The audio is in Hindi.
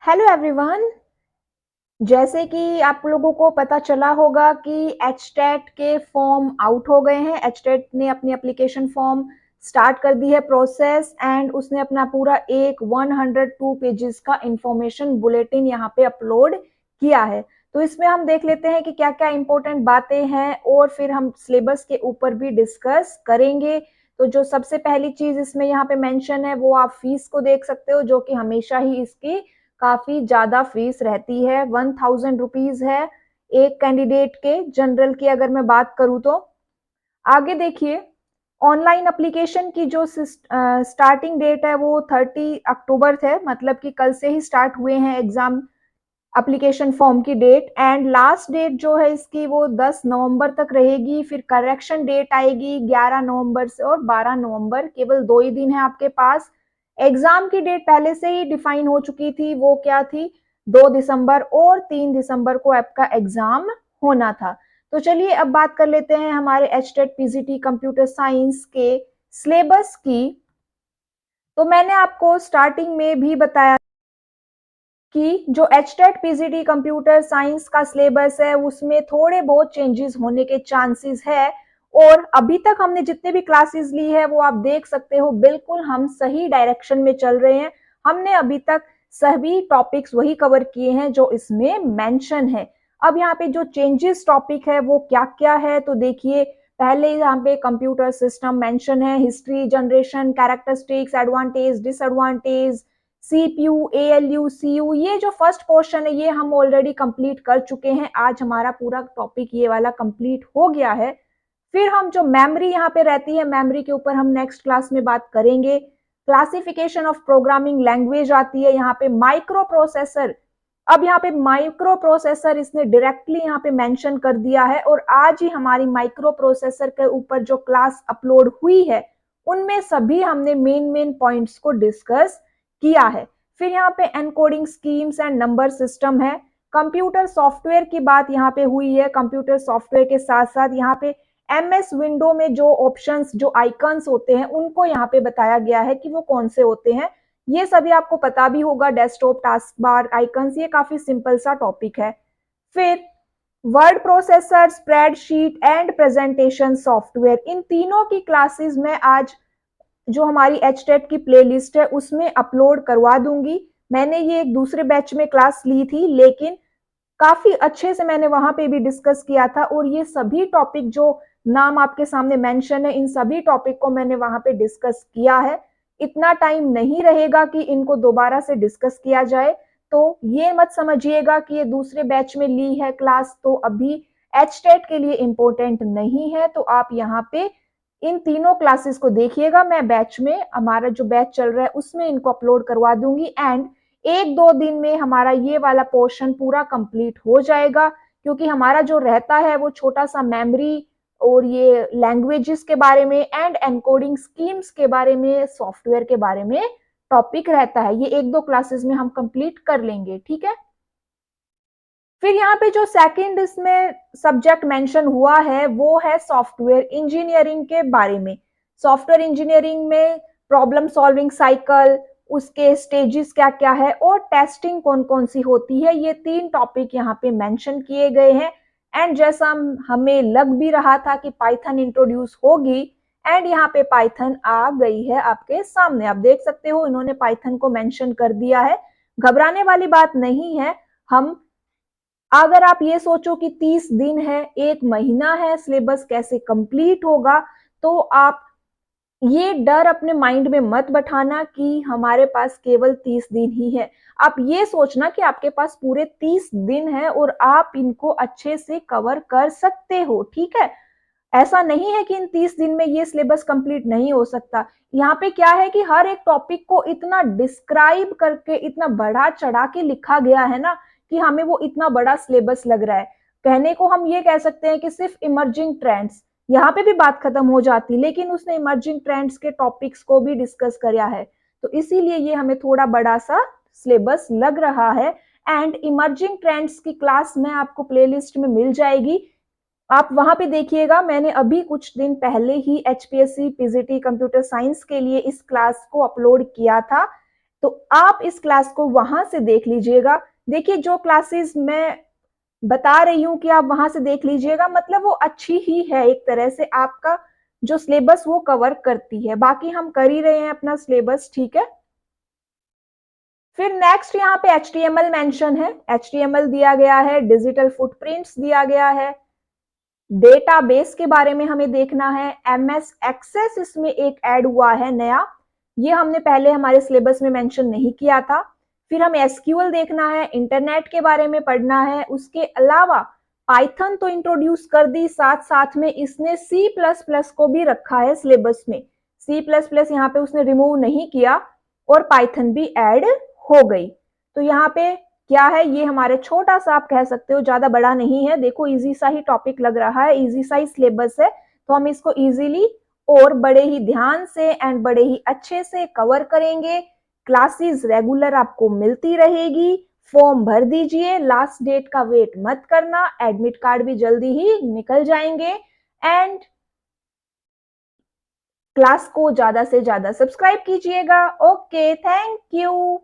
Hello everyone. जैसे कि आप लोगों को पता चला होगा कि एचटेट के फॉर्म आउट हो गए हैं। एचटेट ने अपनी एप्लीकेशन फॉर्म स्टार्ट कर दी है प्रोसेस एंड उसने अपना पूरा एक 102 पेजेस का इंफॉर्मेशन बुलेटिन यहाँ पे अपलोड किया है। तो इसमें हम देख लेते हैं कि क्या क्या इंपॉर्टेंट बातें हैं और फिर हम सिलेबस के ऊपर भी डिस्कस करेंगे। तो जो सबसे पहली चीज इसमें यहाँ पे मेंशन है वो आप फीस को देख सकते हो, जो कि हमेशा ही इसकी काफी ज्यादा फीस रहती है। 1000 रुपीज है एक कैंडिडेट के। जनरल की अगर मैं बात करूं तो आगे देखिए, ऑनलाइन एप्लीकेशन की जो स्टार्टिंग डेट है वो 30 अक्टूबर है, मतलब कि कल से ही स्टार्ट हुए हैं एग्जाम एप्लीकेशन फॉर्म की डेट। एंड लास्ट डेट जो है इसकी वो 10 नवंबर तक रहेगी। फिर करेक्शन डेट आएगी 11 नवंबर से और 12 नवंबर, केवल 2 ही दिन है आपके पास। एग्जाम की डेट पहले से ही डिफाइन हो चुकी थी, वो क्या थी, 2 दिसंबर और 3 दिसंबर को आपका एग्जाम होना था। तो चलिए अब बात कर लेते हैं हमारे एचटेट पीजीटी कंप्यूटर साइंस के सिलेबस की। तो मैंने आपको स्टार्टिंग में भी बताया कि जो एचटेट पीजीटी कंप्यूटर साइंस का सिलेबस है उसमें थोड़े बहुत चेंजेस होने के चांसेस है। और अभी तक हमने जितने भी क्लासेस ली है वो आप देख सकते हो, बिल्कुल हम सही डायरेक्शन में चल रहे हैं। हमने अभी तक सभी टॉपिक्स वही कवर किए हैं जो इसमें मेंशन है। अब यहाँ पे जो चेंजेस टॉपिक है वो क्या क्या है, तो देखिए, पहले यहाँ पे कंप्यूटर सिस्टम मेंशन है, history generation, characteristics, advantage disadvantage, CPU, ALU, CU, ये जो फर्स्ट पोर्शन है ये हम ऑलरेडी कंप्लीट कर चुके हैं। आज हमारा पूरा टॉपिक ये वाला कंप्लीट हो गया है। फिर हम जो मेमोरी यहाँ पे रहती है, मेमोरी के ऊपर हम नेक्स्ट क्लास में बात करेंगे। क्लासिफिकेशन ऑफ प्रोग्रामिंग लैंग्वेज आती है यहाँ पे। माइक्रो प्रोसेसर, अब यहाँ पे माइक्रो प्रोसेसर इसने डायरेक्टली यहाँ पे मेंशन कर दिया है और आज ही हमारी माइक्रो प्रोसेसर के ऊपर जो क्लास अपलोड हुई है उनमें सभी हमने मेन मेन पॉइंट्स को डिस्कस किया है। फिर यहाँ पे encoding schemes and number system है। कंप्यूटर सॉफ्टवेयर की बात यहाँ पे हुई है। कंप्यूटर सॉफ्टवेयर के साथ साथ यहाँ पे एमएस विंडो में जो ऑप्शंस, जो आइकन्स होते हैं उनको यहाँ पे बताया गया है कि वो कौन से होते हैं। ये सभी आपको पता भी होगा, डेस्कटॉप, टास्क बार, आइकन्स, ये काफी सिंपल सा टॉपिक है। फिर word processor, spreadsheet and presentation software, इन तीनों की क्लासेस में आज जो हमारी एचटेट की प्लेलिस्ट है उसमें अपलोड करवा दूंगी। मैंने ये एक दूसरे बैच में क्लास ली थी लेकिन काफी अच्छे से मैंने वहां पे भी डिस्कस किया था और ये सभी टॉपिक जो नाम आपके सामने मेंशन है इन सभी टॉपिक को मैंने वहां पे डिस्कस किया है। इतना टाइम नहीं रहेगा कि इनको दोबारा से डिस्कस किया जाए। तो ये मत समझिएगा कि ये दूसरे बैच में ली है क्लास तो अभी एचटेट के लिए इंपॉर्टेंट नहीं है। तो आप यहाँ पे इन तीनों क्लासेस को देखिएगा। मैं बैच में, हमारा जो बैच चल रहा है उसमें इनको अपलोड करवा दूंगी एंड 1-2 दिन में हमारा ये वाला पोर्शन पूरा कंप्लीट हो जाएगा। क्योंकि हमारा जो रहता है वो छोटा सा मेमोरी और ये लैंग्वेजेस के बारे में एंड एनकोडिंग स्कीम्स के बारे में, सॉफ्टवेयर के बारे में टॉपिक रहता है। ये 1-2 क्लासेस में हम कंप्लीट कर लेंगे, ठीक है। फिर यहाँ पे जो सेकंड इसमें सब्जेक्ट मेंशन हुआ है वो है सॉफ्टवेयर इंजीनियरिंग के बारे में। सॉफ्टवेयर इंजीनियरिंग में प्रॉब्लम सॉल्विंग साइकिल, उसके स्टेजेस क्या क्या है और टेस्टिंग कौन कौन सी होती है, ये 3 टॉपिक यहाँ पे मेंशन किए गए हैं। एंड जैसा हमें लग भी रहा था कि पाइथन इंट्रोड्यूस होगी एंड यहाँ पे पाइथन आ गई है आपके सामने। आप देख सकते हो इन्होंने पाइथन को मेंशन कर दिया है। घबराने वाली बात नहीं है। हम, अगर आप ये सोचो कि 30 दिन है, 1 महीना है, सिलेबस कैसे कंप्लीट होगा, तो आप ये डर अपने माइंड में मत बैठाना कि हमारे पास केवल 30 दिन ही है। आप ये सोचना कि आपके पास पूरे 30 दिन है और आप इनको अच्छे से कवर कर सकते हो, ठीक है। ऐसा नहीं है कि इन 30 दिन में ये सिलेबस कंप्लीट नहीं हो सकता। यहाँ पे क्या है कि हर एक टॉपिक को इतना डिस्क्राइब करके, इतना बढ़ा चढ़ा के लिखा गया है ना कि हमें वो इतना बड़ा सिलेबस लग रहा है। कहने को हम ये कह सकते हैं कि सिर्फ इमर्जिंग ट्रेंड्स, यहाँ पे भी बात खत्म हो जाती, लेकिन उसने इमर्जिंग ट्रेंड्स के टॉपिक्स को भी डिस्कस किया है। तो इसीलिए ये हमें थोड़ा बड़ा सा सिलेबस लग रहा है। एंड इमर्जिंग ट्रेंड्स की क्लास में आपको प्लेलिस्ट में मिल जाएगी, आप वहां पे देखिएगा। मैंने अभी कुछ दिन पहले ही एचपीएससी पीजीटी कंप्यूटर साइंस के लिए इस क्लास को अपलोड किया था। तो तो आप इस क्लास को वहां से देख लीजिएगा। देखिए जो क्लासेस मैं बता रही हूँ कि आप वहां से देख लीजिएगा, मतलब वो अच्छी ही है, एक तरह से आपका जो सिलेबस वो कवर करती है। बाकी हम कर ही रहे हैं अपना सिलेबस, ठीक है। फिर नेक्स्ट यहाँ पे HTML मेंशन है, HTML दिया गया है, डिजिटल फुटप्रिंट्स दिया गया है, डेटाबेस के बारे में हमें देखना है, MS एक्सेस इसमें एक ऐड हुआ है नया, ये हमने पहले हमारे सिलेबस में मेंशन नहीं किया था। फिर हमें SQL देखना है, इंटरनेट के बारे में पढ़ना है, उसके अलावा पाइथन तो इंट्रोड्यूस कर दी, साथ साथ में इसने C++ को भी रखा है सिलेबस में। C++ यहाँ पे उसने रिमूव नहीं किया और पाइथन भी ऐड हो गई। तो यहाँ पे क्या है, ये हमारे छोटा सा आप कह सकते हो, ज्यादा बड़ा नहीं है। देखो इजी सा ही टॉपिक लग रहा है, इजी सा ही सिलेबस है, तो हम इसको इजीली और बड़े ही ध्यान से एंड बड़े ही अच्छे से कवर करेंगे। क्लासेस रेगुलर आपको मिलती रहेगी। फॉर्म भर दीजिए, लास्ट डेट का वेट मत करना, एडमिट कार्ड भी जल्दी ही निकल जाएंगे। एंड क्लास को ज्यादा से ज्यादा सब्सक्राइब कीजिएगा। Okay, thank you.